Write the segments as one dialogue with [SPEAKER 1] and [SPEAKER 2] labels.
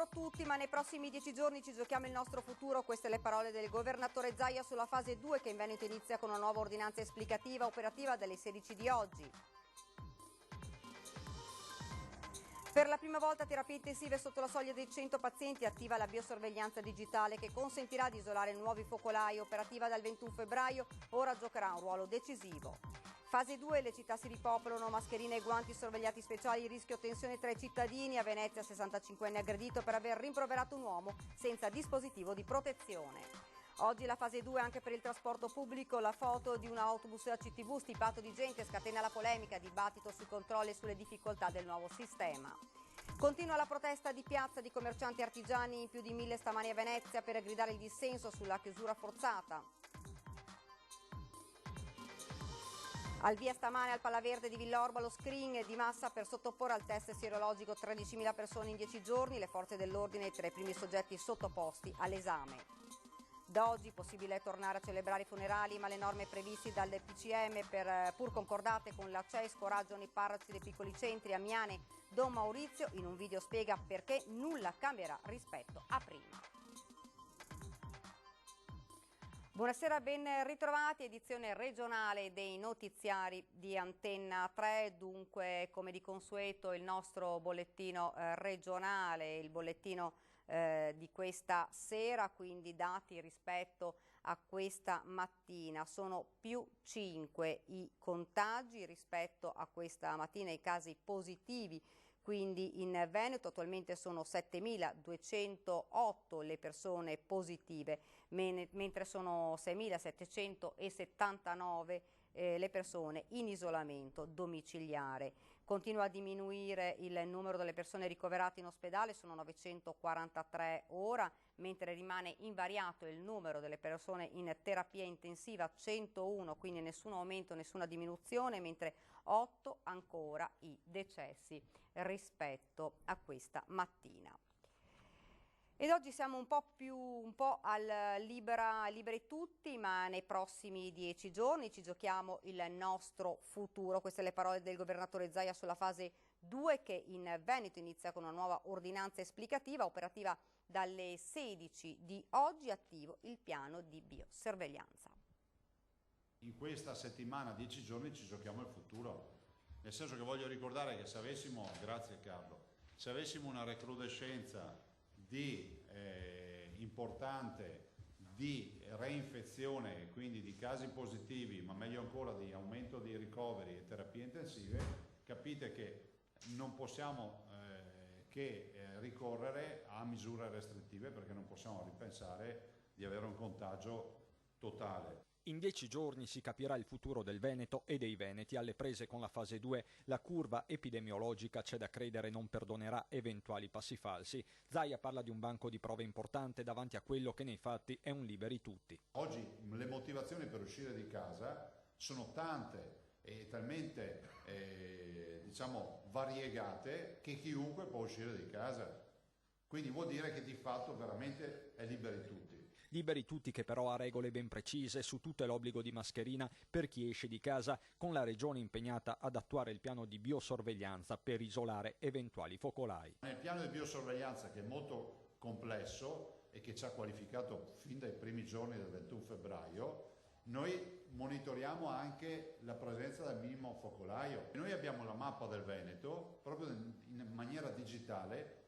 [SPEAKER 1] lavoro tutti, ma nei prossimi 10 giorni ci giochiamo il nostro futuro. Queste le parole del governatore Zaia sulla fase 2 che in Veneto inizia con una nuova ordinanza esplicativa operativa dalle 16 di oggi. Per la prima volta terapie intensive sotto la soglia dei 100 pazienti, attiva la biosorveglianza digitale che consentirà di isolare nuovi focolai, operativa dal 21 febbraio, ora giocherà un ruolo decisivo. Fase 2, le città si ripopolano, mascherine e guanti sorvegliati speciali, rischio tensione tra i cittadini. A Venezia 65enne aggredito per aver rimproverato un uomo senza dispositivo di protezione. Oggi la fase 2 anche per il trasporto pubblico, la foto di un autobus CTV stipato di gente scatena la polemica, dibattito sui controlli e sulle difficoltà del nuovo sistema. Continua la protesta di piazza di commercianti artigiani, in più di 1000 stamani a Venezia per gridare il dissenso sulla chiusura forzata. Al via stamane al Palaverde di Villorba lo screening di massa per sottoporre al test sierologico 13.000 persone in 10 giorni, le forze dell'ordine tra i primi soggetti sottoposti all'esame. Da oggi possibile tornare a celebrare i funerali, ma le norme previste dal PCM pur concordate con la CEI scoraggiano i parroci dei piccoli centri. Amiane Don Maurizio in un video spiega perché nulla cambierà rispetto a prima. Buonasera, ben ritrovati, edizione regionale dei notiziari di Antenna 3, dunque come di consueto il nostro bollettino regionale, il bollettino di questa sera, quindi dati rispetto a questa mattina. Sono più 5 i contagi rispetto a questa mattina, i casi positivi. Quindi in Veneto attualmente sono 7.208 le persone positive, mentre sono 6.779 le persone in isolamento domiciliare. Continua a diminuire il numero delle persone ricoverate in ospedale, sono 943 ora, mentre rimane invariato il numero delle persone in terapia intensiva, 101, quindi nessun aumento, nessuna diminuzione, mentre 8 ancora i decessi rispetto a questa mattina. Ed oggi siamo un po' al liberi tutti, ma nei prossimi 10 giorni ci giochiamo il nostro futuro. Queste le parole del governatore Zaia sulla fase 2 che in Veneto inizia con una nuova ordinanza esplicativa operativa dalle 16 di oggi, attivo il piano di biosorveglianza.
[SPEAKER 2] In questa settimana, 10 giorni, ci giochiamo il futuro, nel senso che voglio ricordare che se avessimo, grazie Carlo, se avessimo una recrudescenza importante di reinfezione, quindi di casi positivi, ma meglio ancora di aumento di ricoveri e terapie intensive, capite che non possiamo che ricorrere a misure restrittive, perché non possiamo ripensare di avere un contagio totale.
[SPEAKER 3] In 10 giorni si capirà il futuro del Veneto e dei veneti. Alle prese con la fase 2, la curva epidemiologica, c'è da credere, non perdonerà eventuali passi falsi. Zaia parla di un banco di prove importante davanti a quello che nei fatti è un liberi tutti.
[SPEAKER 2] Oggi le motivazioni per uscire di casa sono tante e talmente variegate che chiunque può uscire di casa. Quindi vuol dire che di fatto veramente è liberi tutti.
[SPEAKER 3] Liberi tutti che però ha regole ben precise, su tutto è l'obbligo di mascherina per chi esce di casa, con la Regione impegnata ad attuare il piano di biosorveglianza per isolare eventuali focolai.
[SPEAKER 2] Nel piano di biosorveglianza, che è molto complesso e che ci ha qualificato fin dai primi giorni del 21 febbraio, noi monitoriamo anche la presenza del minimo focolaio. Noi abbiamo la mappa del Veneto proprio in maniera digitale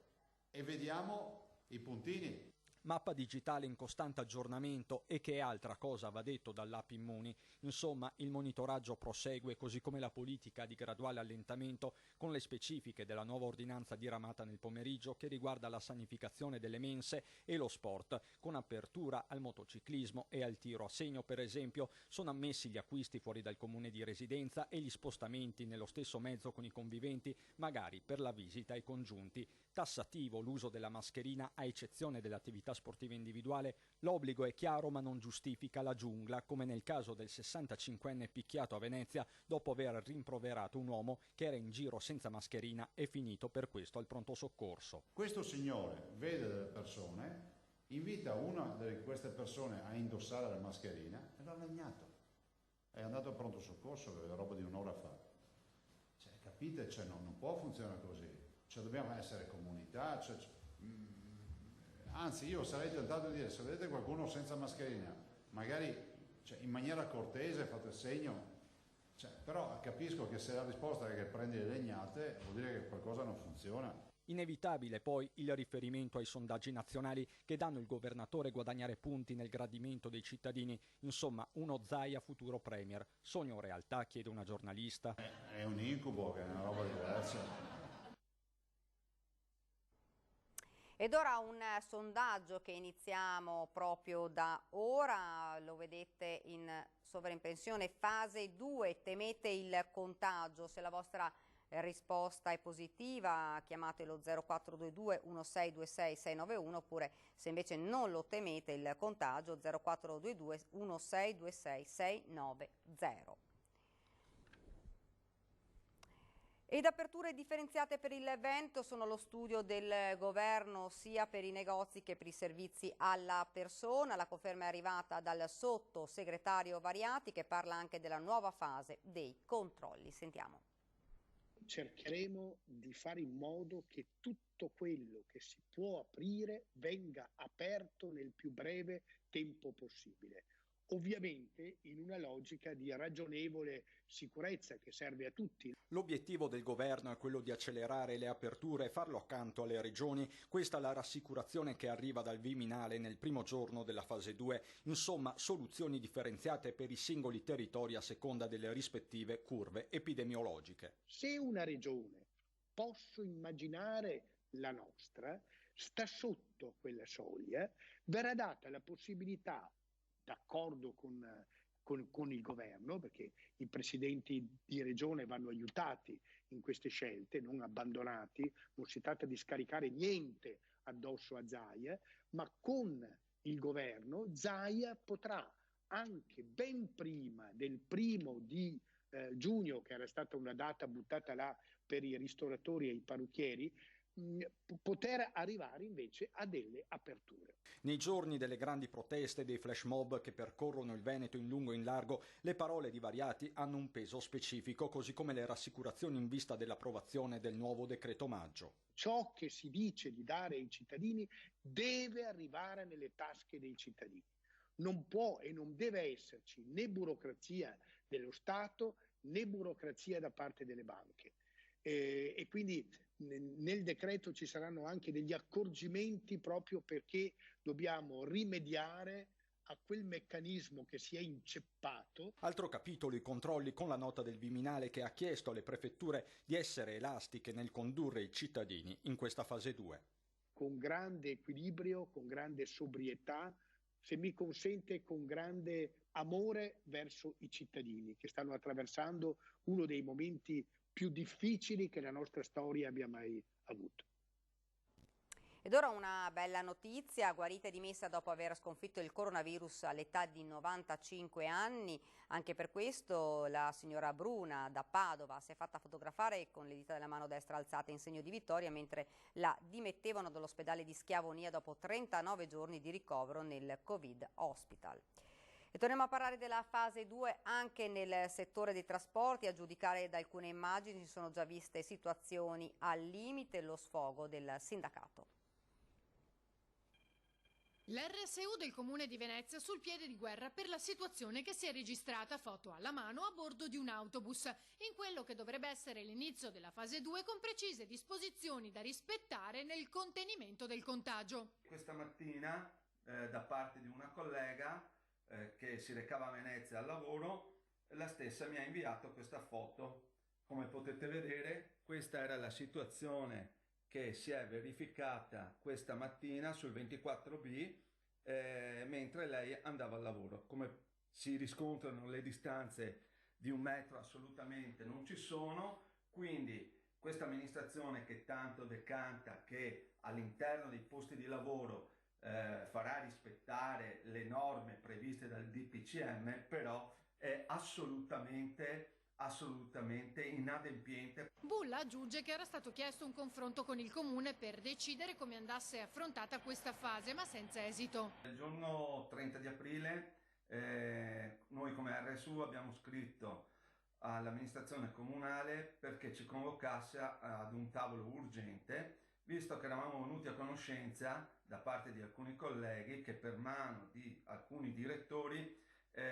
[SPEAKER 2] e vediamo i puntini.
[SPEAKER 3] Mappa digitale in costante aggiornamento e che è altra cosa, va detto dall'app Immuni. Insomma, il monitoraggio prosegue, così come la politica di graduale allentamento, con le specifiche della nuova ordinanza diramata nel pomeriggio che riguarda la sanificazione delle mense e lo sport, con apertura al motociclismo e al tiro a segno. Per esempio, sono ammessi gli acquisti fuori dal comune di residenza e gli spostamenti nello stesso mezzo con i conviventi, magari per la visita ai congiunti. Tassativo l'uso della mascherina a eccezione dell'attività sportiva individuale, l'obbligo è chiaro ma non giustifica la giungla, come nel caso del 65enne picchiato a Venezia dopo aver rimproverato un uomo che era in giro senza mascherina e finito per questo al pronto soccorso.
[SPEAKER 2] Questo signore vede delle persone, invita una di queste persone a indossare la mascherina e l'ha legnato. È andato al pronto soccorso, è roba di un'ora fa. Capite? Non può funzionare così. Dobbiamo essere comunità, Anzi, io sarei tentato di dire, se vedete qualcuno senza mascherina, magari in maniera cortese fate il segno, però capisco che se la risposta è che prendi le legnate, vuol dire che qualcosa non funziona.
[SPEAKER 3] Inevitabile poi il riferimento ai sondaggi nazionali che danno il governatore guadagnare punti nel gradimento dei cittadini. Insomma, uno Zaia futuro premier. Sogno o realtà, chiede una giornalista.
[SPEAKER 2] È un incubo, che è una roba diversa.
[SPEAKER 1] Ed ora un sondaggio che iniziamo proprio da ora, lo vedete in sovraimpressione, fase 2, temete il contagio, se la vostra risposta è positiva chiamate lo 0422 1626 691 oppure se invece non lo temete il contagio 0422 1626 690. Ed aperture differenziate per il Veneto sono lo studio del governo sia per i negozi che per i servizi alla persona. La conferma è arrivata dal sottosegretario Variati che parla anche della nuova fase dei controlli. Sentiamo.
[SPEAKER 4] Cercheremo di fare in modo che tutto quello che si può aprire venga aperto nel più breve tempo possibile. Ovviamente in una logica di ragionevole sicurezza che serve a tutti.
[SPEAKER 3] L'obiettivo del governo è quello di accelerare le aperture e farlo accanto alle regioni. Questa è la rassicurazione che arriva dal Viminale nel primo giorno della fase 2. Insomma, soluzioni differenziate per i singoli territori a seconda delle rispettive curve epidemiologiche.
[SPEAKER 4] Se una regione, posso immaginare la nostra, sta sotto quella soglia, verrà data la possibilità, d'accordo con il governo, perché i presidenti di regione vanno aiutati in queste scelte, non abbandonati, non si tratta di scaricare niente addosso a Zaia, ma con il governo Zaia potrà anche ben prima del 1° giugno, che era stata una data buttata là per i ristoratori e i parrucchieri, poter arrivare invece a delle aperture.
[SPEAKER 3] Nei giorni delle grandi proteste e dei flash mob che percorrono il Veneto in lungo e in largo, le parole di Variati hanno un peso specifico, così come le rassicurazioni in vista dell'approvazione del nuovo decreto maggio.
[SPEAKER 4] Ciò che si dice di dare ai cittadini deve arrivare nelle tasche dei cittadini. Non può e non deve esserci né burocrazia dello Stato né burocrazia da parte delle banche. E quindi nel decreto ci saranno anche degli accorgimenti proprio perché dobbiamo rimediare a quel meccanismo che si è inceppato.
[SPEAKER 3] Altro capitolo i controlli con la nota del Viminale che ha chiesto alle prefetture di essere elastiche nel condurre i cittadini in questa fase 2.
[SPEAKER 4] Con grande equilibrio, con grande sobrietà, se mi consente con grande amore verso i cittadini che stanno attraversando uno dei momenti più difficili che la nostra storia abbia mai avuto.
[SPEAKER 1] Ed ora una bella notizia, guarita e dimessa dopo aver sconfitto il coronavirus all'età di 95 anni. Anche per questo la signora Bruna da Padova si è fatta fotografare con le dita della mano destra alzate in segno di vittoria mentre la dimettevano dall'ospedale di Schiavonia dopo 39 giorni di ricovero nel Covid Hospital. E torniamo a parlare della fase 2 anche nel settore dei trasporti. A giudicare da alcune immagini si sono già viste situazioni al limite, lo sfogo del sindacato.
[SPEAKER 5] L'RSU del Comune di Venezia sul piede di guerra per la situazione che si è registrata, foto alla mano, a bordo di un autobus, in quello che dovrebbe essere l'inizio della fase 2 con precise disposizioni da rispettare nel contenimento del contagio.
[SPEAKER 6] Questa mattina da parte di una collega che si recava a Venezia al lavoro, la stessa mi ha inviato questa foto. Come potete vedere, questa era la situazione che si è verificata questa mattina sul 24B mentre lei andava al lavoro. Come si riscontrano, le distanze di 1 metro assolutamente non ci sono, quindi questa amministrazione che tanto decanta che all'interno dei posti di lavoro farà rispettare le norme previste dal DPCM, però è assolutamente inadempiente.
[SPEAKER 5] Bulla aggiunge che era stato chiesto un confronto con il comune per decidere come andasse affrontata questa fase, ma senza esito.
[SPEAKER 6] Il giorno 30 di aprile noi come RSU abbiamo scritto all'amministrazione comunale perché ci convocasse ad un tavolo urgente visto che eravamo venuti a conoscenza da parte di alcuni colleghi che per mano di alcuni direttori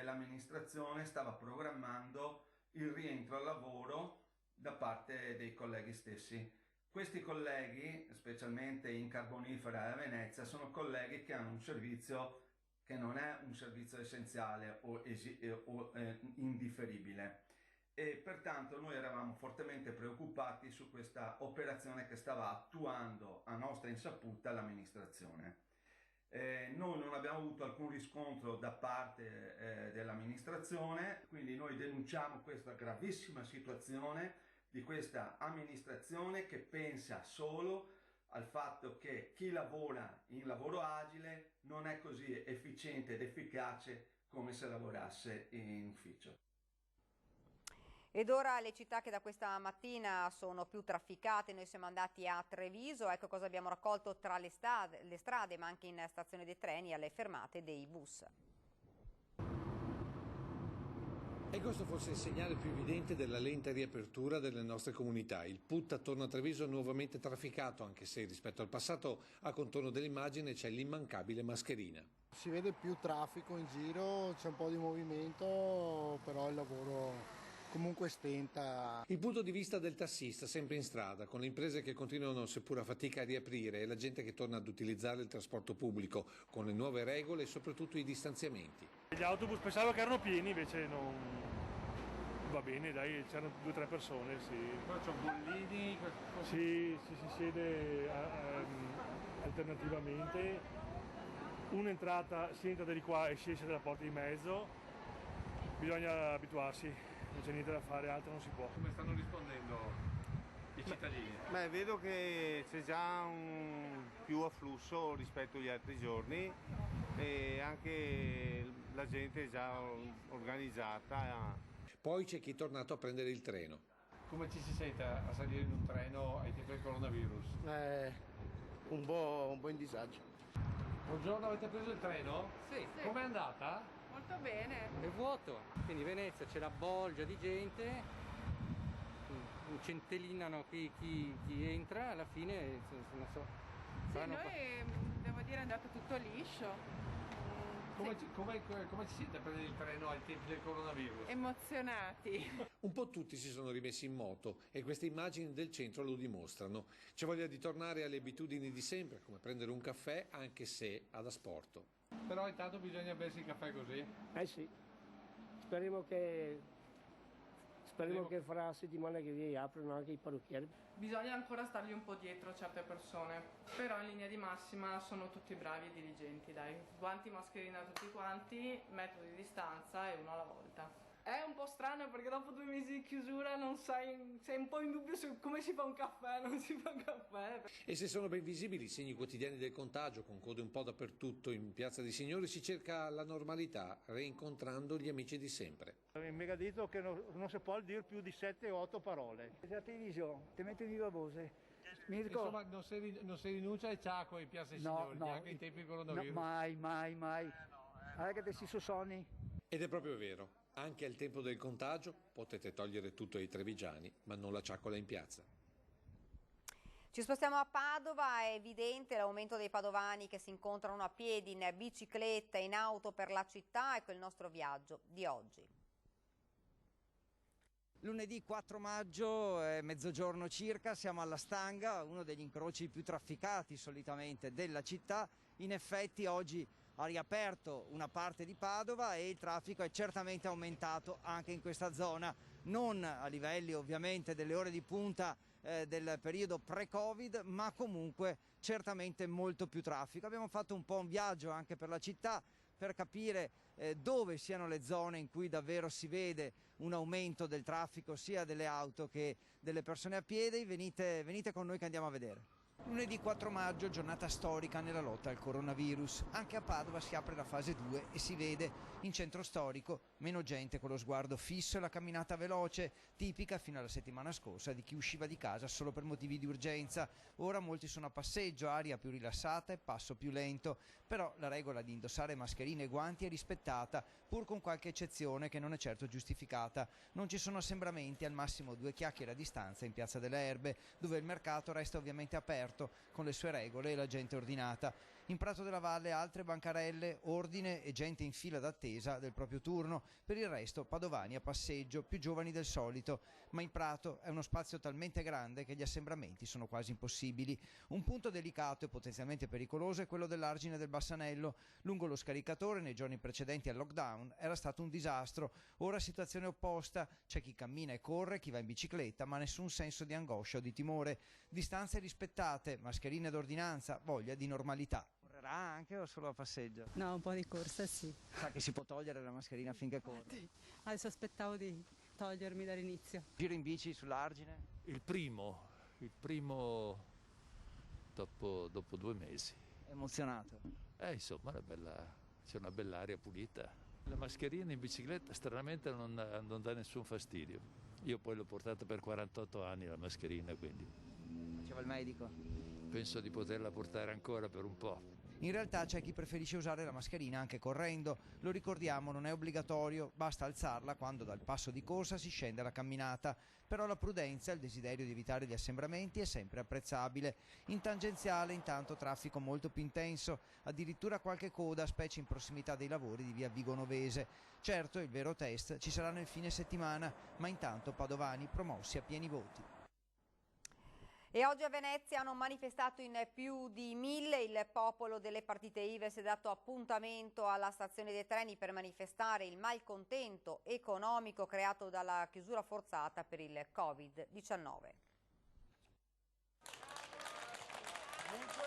[SPEAKER 6] l'amministrazione stava programmando il rientro al lavoro da parte dei colleghi stessi. Questi colleghi, specialmente in Carbonifera e a Venezia, sono colleghi che hanno un servizio che non è un servizio essenziale o indifferibile, e pertanto noi eravamo fortemente preoccupati su questa operazione che stava attuando a nostra insaputa l'amministrazione. Noi non abbiamo avuto alcun riscontro da parte dell'amministrazione, quindi noi denunciamo questa gravissima situazione di questa amministrazione che pensa solo al fatto che chi lavora in lavoro agile non è così efficiente ed efficace come se lavorasse in ufficio.
[SPEAKER 1] Ed ora le città che da questa mattina sono più trafficate, noi siamo andati a Treviso, ecco cosa abbiamo raccolto tra le strade ma anche in stazione dei treni e alle fermate dei bus.
[SPEAKER 7] E questo forse è il segnale più evidente della lenta riapertura delle nostre comunità. Il PUT attorno a Treviso è nuovamente trafficato, anche se rispetto al passato a contorno dell'immagine c'è l'immancabile mascherina.
[SPEAKER 8] Si vede più traffico in giro, c'è un po' di movimento, però il lavoro comunque stenta.
[SPEAKER 7] Il punto di vista del tassista, sempre in strada, con le imprese che continuano seppur a fatica a riaprire e la gente che torna ad utilizzare il trasporto pubblico con le nuove regole e soprattutto i distanziamenti.
[SPEAKER 9] Gli autobus pensavo che erano pieni, invece non va bene, dai, c'erano 2 o 3 persone, sì.
[SPEAKER 10] Però c'è bollini?
[SPEAKER 9] Sì, si siede alternativamente. Un'entrata si entra di qua e si esce dalla porta di mezzo, bisogna abituarsi, non c'è niente da fare, altro non si può.
[SPEAKER 10] Come stanno rispondendo i cittadini?
[SPEAKER 11] Beh, vedo che c'è già un più afflusso rispetto agli altri giorni e anche la gente è già organizzata.
[SPEAKER 7] Poi c'è chi è tornato a prendere il treno.
[SPEAKER 10] Come ci si sente a salire in un treno ai tempi del coronavirus?
[SPEAKER 8] Un po' in disagio.
[SPEAKER 10] Buongiorno, avete preso il treno?
[SPEAKER 12] Sì.
[SPEAKER 10] Com'è andata?
[SPEAKER 12] Molto bene.
[SPEAKER 13] È vuoto, quindi Venezia c'è la bolgia di gente, centellinano qui chi entra, alla fine non so.
[SPEAKER 12] Sì, noi devo dire è andato tutto liscio.
[SPEAKER 10] Come ci siete a prendere il treno ai tempi del coronavirus?
[SPEAKER 12] Emozionati.
[SPEAKER 7] Un po' tutti si sono rimessi in moto e queste immagini del centro lo dimostrano. C'è voglia di tornare alle abitudini di sempre, come prendere un caffè anche se ad asporto.
[SPEAKER 10] Però intanto bisogna bersi il caffè così?
[SPEAKER 14] Sì, speriamo che fra la settimana che viene aprono anche i parrucchieri.
[SPEAKER 15] Bisogna ancora stargli un po' dietro a certe persone, però in linea di massima sono tutti bravi e diligenti, dai. Guanti, mascherina tutti quanti, metro di distanza e uno alla volta. È un po' strano perché dopo 2 mesi di chiusura non sei un po' in dubbio su come si fa un caffè, non si fa un caffè.
[SPEAKER 7] E se sono ben visibili i segni quotidiani del contagio, con code un po' dappertutto in Piazza dei Signori, si cerca la normalità, reincontrando gli amici di sempre.
[SPEAKER 16] Mi ha detto che non si può dire più di 7 o 8 parole.
[SPEAKER 14] La televisione, ti metti viva voce.
[SPEAKER 10] Insomma, non si rinuncia ai ciacco in Piazza dei Signori, neanche in tempi di coronavirus.
[SPEAKER 14] No, mai. Guarda che si sonni.
[SPEAKER 7] Ed è proprio vero. Anche al tempo del contagio potete togliere tutto ai trevigiani, ma non la ciaccola in piazza.
[SPEAKER 1] Ci spostiamo a Padova, è evidente l'aumento dei padovani che si incontrano a piedi, in bicicletta, in auto per la città. Ecco il nostro viaggio di oggi.
[SPEAKER 17] Lunedì 4 maggio, mezzogiorno circa, siamo alla Stanga, uno degli incroci più trafficati solitamente della città. In effetti oggi ha riaperto una parte di Padova e il traffico è certamente aumentato anche in questa zona, non a livelli ovviamente delle ore di punta del periodo pre-Covid, ma comunque certamente molto più traffico. Abbiamo fatto un po' un viaggio anche per la città per capire dove siano le zone in cui davvero si vede un aumento del traffico sia delle auto che delle persone a piedi. Venite con noi che andiamo a vedere. Lunedì 4 maggio, giornata storica nella lotta al coronavirus. Anche a Padova si apre la fase 2 e si vede in centro storico meno gente con lo sguardo fisso e la camminata veloce, tipica fino alla settimana scorsa di chi usciva di casa solo per motivi di urgenza. Ora molti sono a passeggio, aria più rilassata e passo più lento. Però la regola di indossare mascherine e guanti è rispettata, pur con qualche eccezione che non è certo giustificata. Non ci sono assembramenti, al massimo 2 chiacchiere a distanza in Piazza delle Erbe, dove il mercato resta ovviamente aperto certo con le sue regole e la gente ordinata. In Prato della Valle altre bancarelle, ordine e gente in fila d'attesa del proprio turno. Per il resto padovani a passeggio, più giovani del solito, ma in Prato è uno spazio talmente grande che gli assembramenti sono quasi impossibili. Un punto delicato e potenzialmente pericoloso è quello dell'argine del Bassanello. Lungo lo scaricatore nei giorni precedenti al lockdown era stato un disastro. Ora situazione opposta, c'è chi cammina e corre, chi va in bicicletta, ma nessun senso di angoscia o di timore. Distanze rispettate, mascherine d'ordinanza, voglia di normalità. Correrà anche o solo a passeggio?
[SPEAKER 18] No, un po' di corsa sì.
[SPEAKER 17] Sa che si può togliere la mascherina finché corre?
[SPEAKER 18] Adesso aspettavo di togliermi dall'inizio.
[SPEAKER 17] Giro in bici sull'argine?
[SPEAKER 19] Il primo dopo 2 mesi.
[SPEAKER 17] Emozionato?
[SPEAKER 19] Insomma, c'è una bella aria pulita. La mascherina in bicicletta stranamente non dà nessun fastidio. Io poi l'ho portata per 48 anni la mascherina, quindi
[SPEAKER 17] Faceva il medico?
[SPEAKER 19] penso di poterla portare ancora per un po'.
[SPEAKER 17] In realtà c'è chi preferisce usare la mascherina anche correndo. Lo ricordiamo, non è obbligatorio, basta alzarla quando dal passo di corsa si scende alla camminata. Però la prudenza e il desiderio di evitare gli assembramenti è sempre apprezzabile. In tangenziale intanto traffico molto più intenso, addirittura qualche coda, specie in prossimità dei lavori di via Vigo Novese. Certo, il vero test ci sarà nel fine settimana, ma intanto padovani promossi a pieni voti.
[SPEAKER 1] E oggi a Venezia hanno manifestato in più di 1000. Il popolo delle partite IVA si è dato appuntamento alla stazione dei treni per manifestare il malcontento economico creato dalla chiusura forzata per il Covid-19.
[SPEAKER 20] Comunque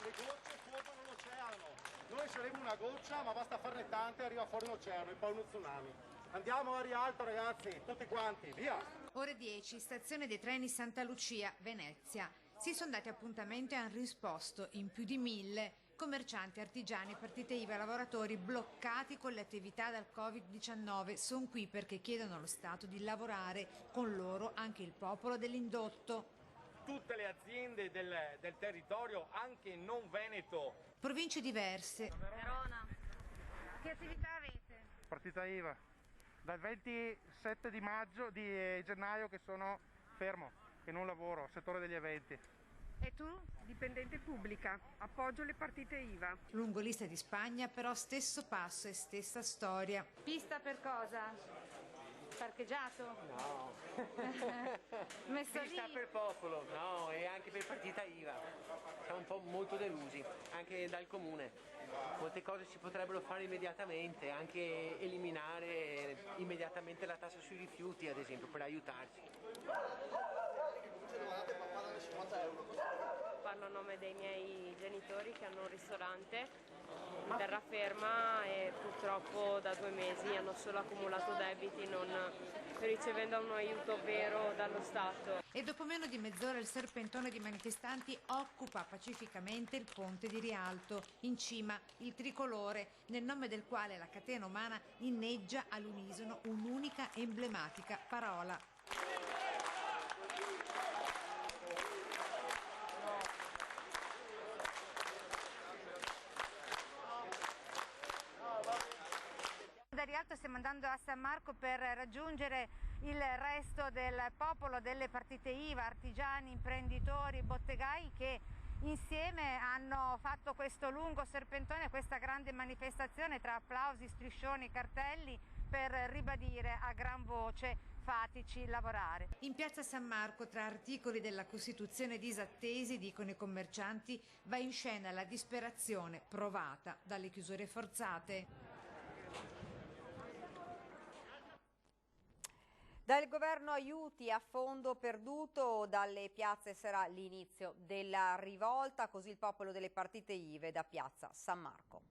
[SPEAKER 20] le gocce formano l'oceano. Noi saremo una goccia, ma basta farne tante e arriva fuori un oceano e poi uno tsunami. Andiamo a rialto ragazzi, tutti quanti, via!
[SPEAKER 21] Ore 10, stazione dei treni Santa Lucia, Venezia. Si sono dati appuntamento e hanno risposto in più di 1000 commercianti, artigiani, partite IVA, lavoratori bloccati con le attività dal Covid-19. Sono qui perché chiedono allo Stato di lavorare con loro anche il popolo dell'indotto.
[SPEAKER 20] Tutte le aziende del territorio, anche non veneto.
[SPEAKER 21] Province diverse. Verona. Che attività avete?
[SPEAKER 16] Partita IVA. Dal 27 di gennaio che sono fermo, che non lavoro, settore degli eventi.
[SPEAKER 22] E tu? Dipendente pubblica, appoggio le partite IVA.
[SPEAKER 21] Lungo lista di Spagna, però stesso passo e stessa storia.
[SPEAKER 22] Pista per cosa? Parcheggiato?
[SPEAKER 23] No.
[SPEAKER 22] Messo
[SPEAKER 23] Pista
[SPEAKER 22] lì?
[SPEAKER 23] per popolo, no, e anche per partita IVA. Siamo un po' molto delusi, anche dal comune. Molte cose si potrebbero fare immediatamente, anche eliminare immediatamente la tassa sui rifiuti, ad esempio, per aiutarci.
[SPEAKER 24] Parlo a nome dei miei genitori che hanno un ristorante in terraferma e purtroppo da 2 mesi hanno solo accumulato debiti, non ricevendo un aiuto vero dallo Stato.
[SPEAKER 21] E dopo meno di mezz'ora il serpentone di manifestanti occupa pacificamente il ponte di Rialto. In cima il tricolore, nel nome del quale la catena umana inneggia all'unisono un'unica emblematica parola. Da Rialto stiamo andando a San Marco per raggiungere il resto del popolo delle partite IVA, artigiani, imprenditori, bottegai che insieme hanno fatto questo lungo serpentone, questa grande manifestazione tra applausi, striscioni, cartelli per ribadire a gran voce fateci lavorare. In piazza San Marco, tra articoli della Costituzione disattesi, dicono i commercianti, va in scena la disperazione provata dalle chiusure forzate.
[SPEAKER 1] Dal governo aiuti a fondo perduto, dalle piazze sarà l'inizio della rivolta, così il popolo delle partite IVA da piazza San Marco.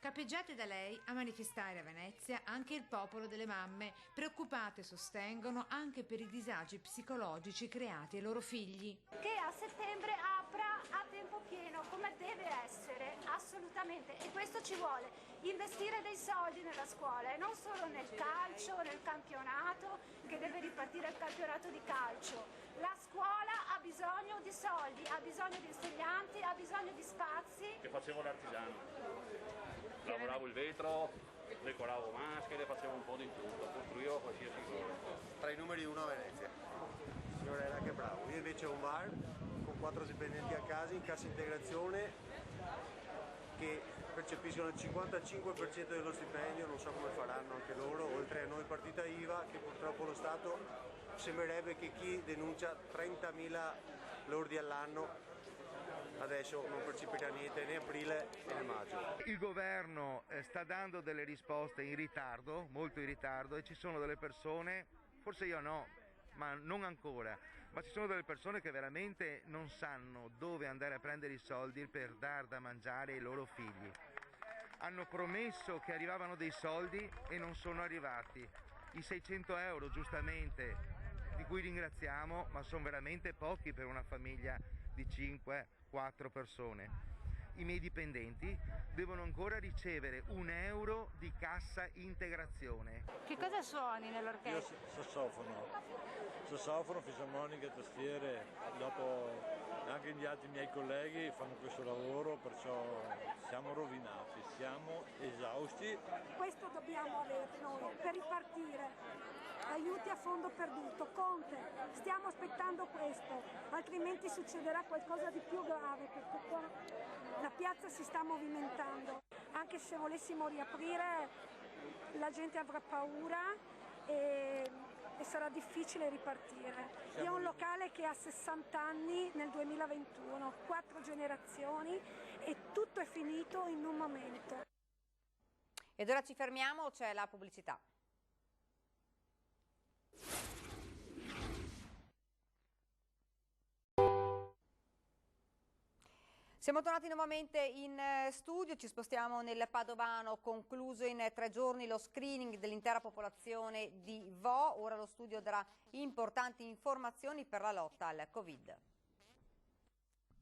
[SPEAKER 21] Capeggiate da lei a manifestare a Venezia anche il popolo delle mamme, preoccupate sostengono anche per i disagi psicologici creati ai loro figli.
[SPEAKER 25] Che a settembre apra a tempo pieno, come deve essere, a
[SPEAKER 2] assolutamente, e questo ci vuole, investire dei soldi nella scuola e non solo nel calcio, nel campionato, che deve ripartire il campionato di calcio. La scuola ha bisogno di soldi, ha bisogno di insegnanti, ha bisogno di spazi.
[SPEAKER 3] Che facevo l'artigiano, lavoravo il vetro, decoravo maschere, facevo un po' di tutto, costruivo qualsiasi cosa.
[SPEAKER 4] Tra i numeri 1 a Venezia. Signore era che bravo, io invece ho un bar con 4 dipendenti a casa in cassa integrazione che percepiscono il 55% dello stipendio, non so come faranno anche loro, oltre a noi partita IVA che purtroppo lo Stato sembrerebbe che chi denuncia 30.000 lordi all'anno adesso non percepirà niente né aprile né maggio.
[SPEAKER 5] Il governo sta dando delle risposte in ritardo, molto in ritardo, e ci sono delle persone, forse io no, ma non ancora, ma ci sono delle persone che veramente non sanno dove andare a prendere i soldi per dar da mangiare ai loro figli. Hanno promesso che arrivavano dei soldi e non sono arrivati. I 600 euro, giustamente, di cui ringraziamo, ma sono veramente pochi per una famiglia di 5-4 persone. I miei dipendenti devono ancora ricevere €1 di cassa integrazione.
[SPEAKER 21] Che cosa suoni nell'orchestra?
[SPEAKER 25] Io sassofono, fisarmonica, tastiere, dopo anche gli altri miei colleghi fanno questo lavoro, perciò siamo rovinati, siamo esausti.
[SPEAKER 2] Questo dobbiamo avere noi per ripartire. Aiuti a fondo perduto. Conte, stiamo aspettando questo, altrimenti succederà qualcosa di più grave, perché qua la piazza si sta movimentando. Anche se volessimo riaprire la gente avrà paura e sarà difficile ripartire. Io ho un locale che ha 60 anni nel 2021, 4 generazioni e tutto è finito in un momento.
[SPEAKER 1] Ed ora ci fermiamo, c'è la pubblicità. Siamo tornati nuovamente in studio, ci spostiamo nel Padovano, concluso in 3 giorni lo screening dell'intera popolazione di Vo. Ora lo studio darà importanti informazioni per la lotta al Covid.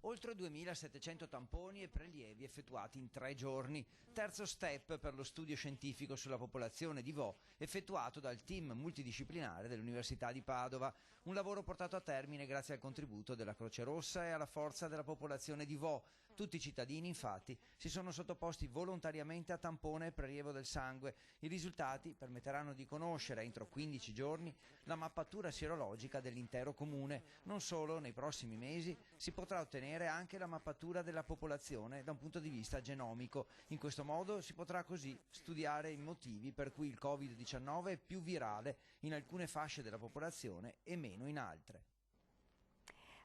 [SPEAKER 17] Oltre 2.700 tamponi e prelievi effettuati in 3 giorni. Terzo step per lo studio scientifico sulla popolazione di Vo, effettuato dal team multidisciplinare dell'Università di Padova. Un lavoro portato a termine grazie al contributo della Croce Rossa e alla forza della popolazione di Vo. Tutti i cittadini, infatti, si sono sottoposti volontariamente a tampone e prelievo del sangue. I risultati permetteranno di conoscere entro 15 giorni la mappatura sierologica dell'intero comune. Non solo, nei prossimi mesi si potrà ottenere anche la mappatura della popolazione da un punto di vista genomico. In questo modo si potrà così studiare i motivi per cui il Covid-19 è più virale in alcune fasce della popolazione e meno in altre.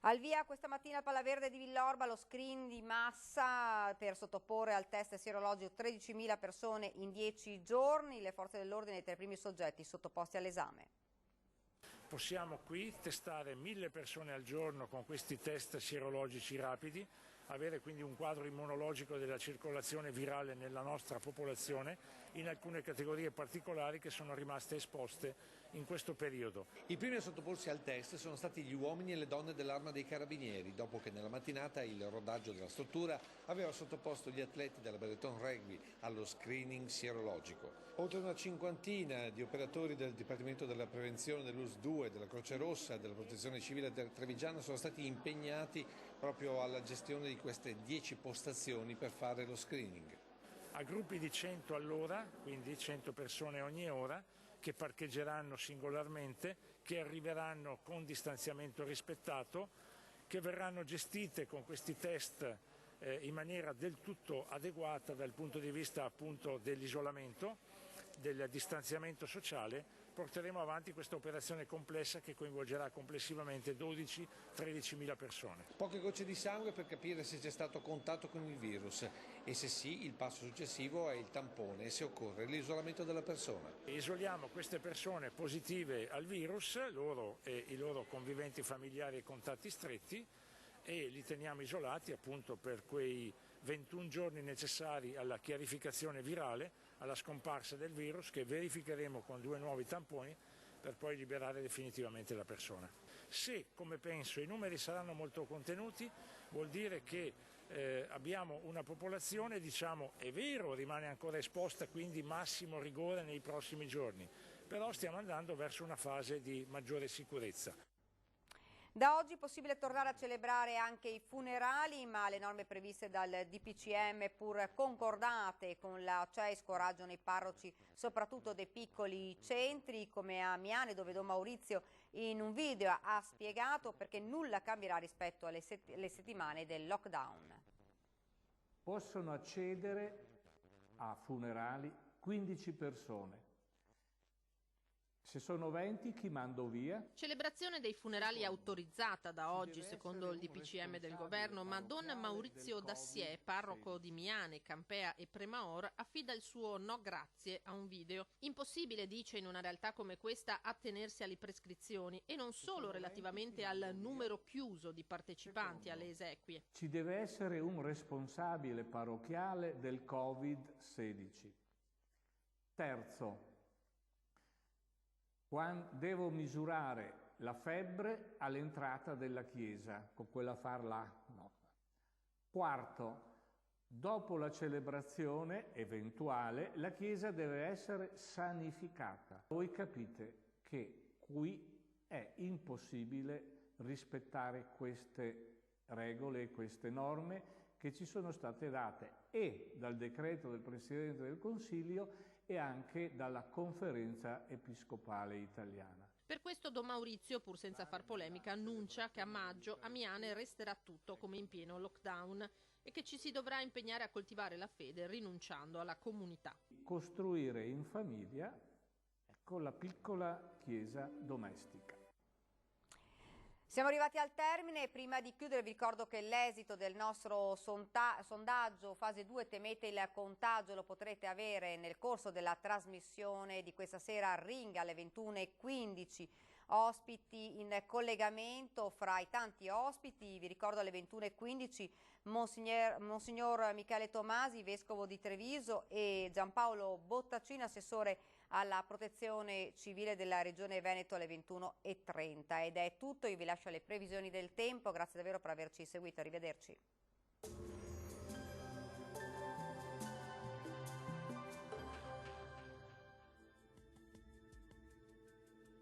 [SPEAKER 1] Al via questa mattina a Palaverde di Villorba lo screen di massa per sottoporre al test sierologico 13.000 persone in 10 giorni. Le forze dell'ordine tra i primi soggetti sottoposti all'esame.
[SPEAKER 9] Possiamo qui testare 1.000 persone al giorno con questi test sierologici rapidi, avere quindi un quadro immunologico della circolazione virale nella nostra popolazione in alcune categorie particolari che sono rimaste esposte in questo periodo.
[SPEAKER 7] I primi a sottoporsi al test sono stati gli uomini e le donne dell'Arma dei Carabinieri, dopo che nella mattinata il rodaggio della struttura aveva sottoposto gli atleti della Benetton Rugby allo screening sierologico. Oltre una cinquantina di operatori del Dipartimento della Prevenzione dell'US2, della Croce Rossa e della Protezione Civile Trevigiana sono stati impegnati proprio alla gestione di queste 10 postazioni per fare lo screening.
[SPEAKER 9] A gruppi di 100 all'ora, quindi 100 persone ogni ora, che parcheggeranno singolarmente, che arriveranno con distanziamento rispettato, che verranno gestite con questi test in maniera del tutto adeguata dal punto di vista appunto dell'isolamento, del distanziamento sociale. Porteremo avanti questa operazione complessa che coinvolgerà complessivamente 12-13.000 persone.
[SPEAKER 7] Poche gocce di sangue per capire se c'è stato contatto con il virus e se sì il passo successivo è il tampone e se occorre l'isolamento della persona.
[SPEAKER 9] Isoliamo queste persone positive al virus, loro e i loro conviventi familiari e contatti stretti, e li teniamo isolati appunto per quei 21 giorni necessari alla chiarificazione virale, alla scomparsa del virus, che verificheremo con 2 nuovi tamponi per poi liberare definitivamente la persona. Se, come penso, i numeri saranno molto contenuti, vuol dire che abbiamo una popolazione, diciamo, è vero, rimane ancora esposta, quindi massimo rigore nei prossimi giorni, però stiamo andando verso una fase di maggiore sicurezza.
[SPEAKER 1] Da oggi è possibile tornare a celebrare anche i funerali, ma le norme previste dal DPCM, pur concordate con la CEI, scoraggiano i parroci, soprattutto dei piccoli centri come a Miane, dove Don Maurizio in un video ha spiegato perché nulla cambierà rispetto alle settimane del lockdown.
[SPEAKER 6] Possono accedere a funerali 15 persone. Se sono 20, chi mando via?
[SPEAKER 8] Celebrazione dei funerali autorizzata da oggi, secondo il DPCM del governo, ma Don Maurizio Dassiè, parroco di Miane, Campea e Premaor, affida il suo no grazie a un video. Impossibile, dice, in una realtà come questa attenersi alle prescrizioni, e non solo relativamente al numero chiuso di partecipanti alle esequie.
[SPEAKER 6] Ci deve essere un responsabile parrocchiale del Covid-16. Terzo, devo misurare la febbre all'entrata della chiesa, con quella farla no. Quarto, dopo la celebrazione eventuale, la chiesa deve essere sanificata. Voi capite che qui è impossibile rispettare queste regole e queste norme che ci sono state date e dal decreto del Presidente del Consiglio e anche dalla Conferenza Episcopale Italiana.
[SPEAKER 8] Per questo Don Maurizio, pur senza far polemica, annuncia che a maggio a Miane resterà tutto come in pieno lockdown e che ci si dovrà impegnare a coltivare la fede rinunciando alla comunità.
[SPEAKER 6] Costruire in famiglia con la piccola chiesa domestica.
[SPEAKER 1] Siamo arrivati al termine. Prima di chiudere vi ricordo che l'esito del nostro sondaggio fase 2, temete il contagio, lo potrete avere nel corso della trasmissione di questa sera a Ring alle 21:15. Ospiti in collegamento, fra i tanti ospiti vi ricordo alle 21:15 Monsignor Michele Tomasi, vescovo di Treviso, e Giampaolo Bottacino, assessore alla protezione civile della Regione Veneto, alle 21:30. Ed è tutto, io vi lascio alle previsioni del tempo, grazie davvero per averci seguito, arrivederci.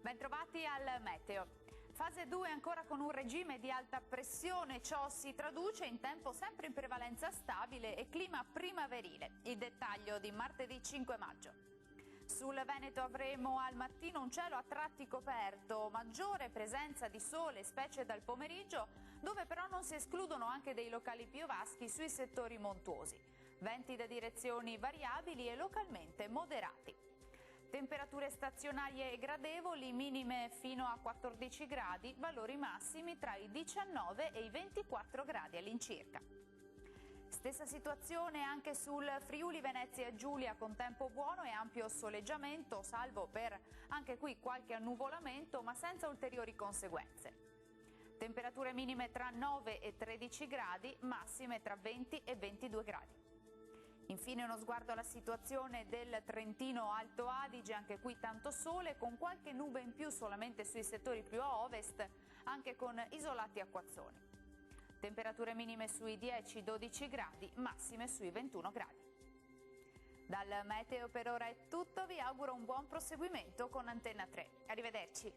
[SPEAKER 11] Bentrovati al meteo. Fase 2 ancora con un regime di alta pressione, ciò si traduce in tempo sempre in prevalenza stabile e clima primaverile. Il dettaglio di martedì 5 maggio. Sul Veneto avremo al mattino un cielo a tratti coperto, maggiore presenza di sole, specie dal pomeriggio, dove però non si escludono anche dei locali piovaschi sui settori montuosi. Venti da direzioni variabili e localmente moderati. Temperature stazionarie e gradevoli, minime fino a 14 gradi, valori massimi tra i 19 e i 24 gradi all'incirca. Stessa situazione anche sul Friuli Venezia Giulia, con tempo buono e ampio soleggiamento, salvo per anche qui qualche annuvolamento, ma senza ulteriori conseguenze. Temperature minime tra 9 e 13 gradi, massime tra 20 e 22 gradi. Infine uno sguardo alla situazione del Trentino Alto Adige, anche qui tanto sole, con qualche nube in più solamente sui settori più a ovest, anche con isolati acquazzoni. Temperature minime sui 10-12 gradi, massime sui 21 gradi. Dal meteo per ora è tutto, vi auguro un buon proseguimento con Antenna 3. Arrivederci.